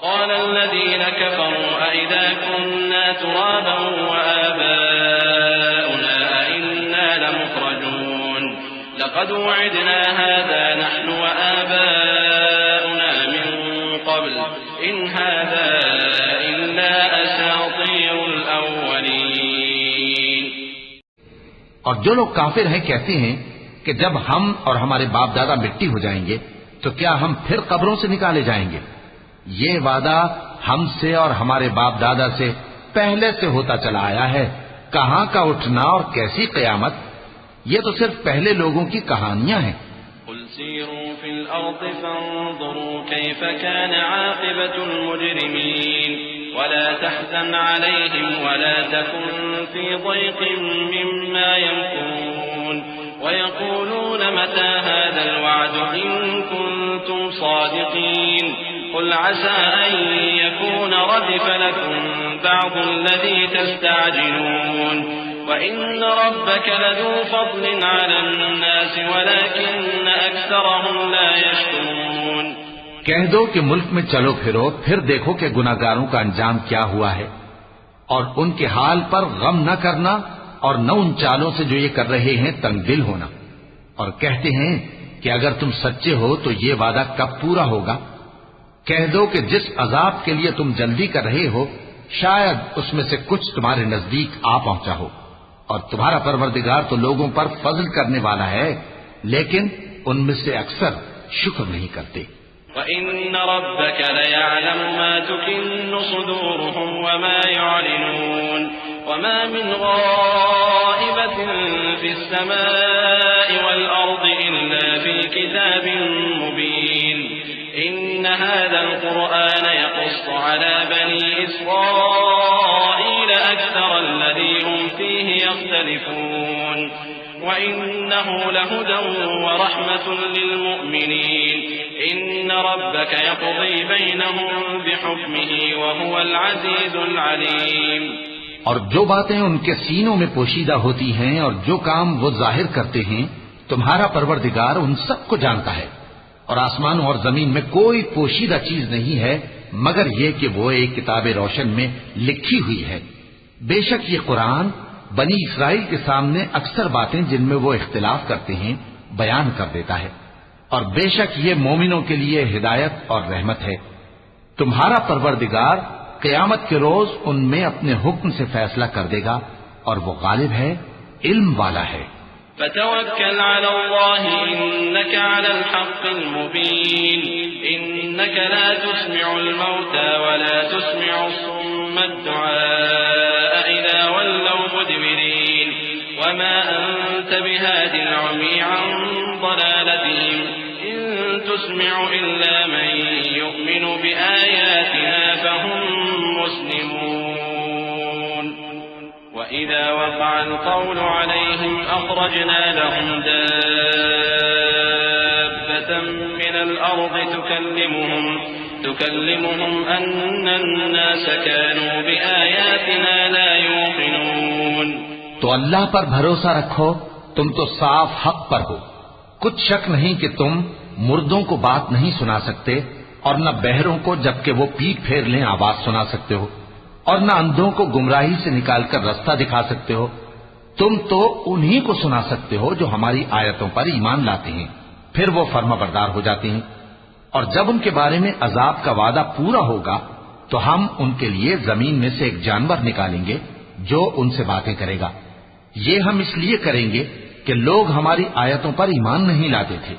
قال الذين كفروا أئذا كنا ترابا وآباؤنا أئنا لمخرجون لقد وعدنا هذا نحن وآباؤنا من قبل إن هذا إلا أساطير الأولين. اور جو لوگ کافر ہیں کہتے ہیں کہ جب ہم اور ہمارے باپ دادا مٹی ہو جائیں گے تو کیا ہم پھر قبروں سے نکالے جائیں گے؟ یہ وعدہ ہم سے اور ہمارے باپ دادا سے پہلے سے ہوتا چلا آیا ہے. کہاں کا اٹھنا اور کیسی قیامت؟ یہ تو صرف پہلے لوگوں کی کہانیاں ہیں. قل سيروا في الأرض فانظروا كيف كان عاقبة المجرمين ولا تحزن عليهم ولا تكن في ضيق مما يمكرون ويقولون متى هذا الوعد إن كنتم صادقين قل عسى أن يكون ردف لكم بعض الذي تستعجلون وإن ربك لذو فضل على الناس ولكن أكثرهم لا يشكرون. کہہ دو کہ ملک میں چلو پھرو پھر دیکھو کہ گناہگاروں کا انجام کیا ہوا ہے اور ان کے حال پر غم نہ کرنا اور نہ ان چالوں سے جو یہ کر رہے ہیں تنگ دل ہونا. اور کہتے ہیں کہ اگر تم سچے ہو تو یہ وعدہ کب پورا ہوگا؟ کہہ دو کہ جس عذاب کے لیے تم جلدی کر رہے ہو شاید اس میں سے کچھ تمہارے نزدیک آ پہنچا ہو اور تمہارا پروردگار تو لوگوں پر فضل کرنے والا ہے لیکن ان میں سے اکثر شکر نہیں کرتے. وَإِنَّ رَبَّكَ لَيَعْلَمُ مَا تُكِنُّ صُدُورُهُمْ وَمَا يُعْلِنُونَ وَمَا مِنْ غَائِبَةٍ فِي السَّمَاءِ وَالْأَرْضِ إِلَّا فِي كِتَابٍ مُبِينٍ. إِنَّ هَذَا الْقُرْآنَ يَقُصُّ عَلَى بَنِي إِسْرَائِيلَ أَكْثَرَ الَّذِي هُمْ فِيهِ يَخْتَلِفُونَ وَإِنَّهُ لَهُدًى وَرَحْمَةٌ لِّلْمُؤْمِنِينَ. إِنَّ رَبَّكَ يَقْضِي بَيْنَهُم بِحُكْمِهِ وَهُوَ الْعَزِيزُ الْعَلِيمُ. اور جو باتیں ان کے سینوں میں پوشیدہ ہوتی ہیں اور جو کام وہ ظاہر کرتے ہیں تمہارا پروردگار ان سب کو جانتا ہے. اور آسمانوں اور زمین میں کوئی پوشیدہ چیز نہیں ہے مگر یہ کہ وہ ایک کتاب روشن میں لکھی ہوئی ہے. بے شک یہ قرآن بنی اسرائیل کے سامنے اکثر باتیں جن میں وہ اختلاف کرتے ہیں بیان کر دیتا ہے اور بے شک یہ مومنوں کے لیے ہدایت اور رحمت ہے. تمہارا پروردگار قیامت کے روز ان میں اپنے حکم سے فیصلہ کر دے گا اور وہ غالب ہے، علم والا ہے. فتوكل على الله إنك على الحق المبين. إنك لا تسمع الموتى ولا تسمع الصم الدعاء إذا ولوا مدبرين وما أنت بهاد العمي عن ضلالتهم إن تسمع إلا من يؤمن بآياتنا فهم مسلمون. وإذا وقع القول عليهم أخرجنا لهم دابة من الأرض تكلمهم أن الناس كانوا بآياتنا لا يوقنون. تو اللہ پر بھروسہ رکھو، تم تو صاف حق پر ہو. کچھ شک نہیں کہ تم مردوں کو بات نہیں سنا سکتے اور نہ بہروں کو جبکہ وہ پیٹ پھیر لیں آواز سنا سکتے ہو اور نہ اندھوں کو گمراہی سے نکال کر رستہ دکھا سکتے ہو. تم تو انہی کو سنا سکتے ہو جو ہماری آیتوں پر ایمان لاتے ہیں پھر وہ فرما بردار ہو جاتے ہیں. اور جب ان کے بارے میں عذاب کا وعدہ پورا ہوگا تو ہم ان کے لیے زمین میں سے ایک جانور نکالیں گے جو ان سے باتیں کرے گا. یہ ہم اس لیے کریں گے کہ لوگ ہماری آیتوں پر ایمان نہیں لاتے تھے.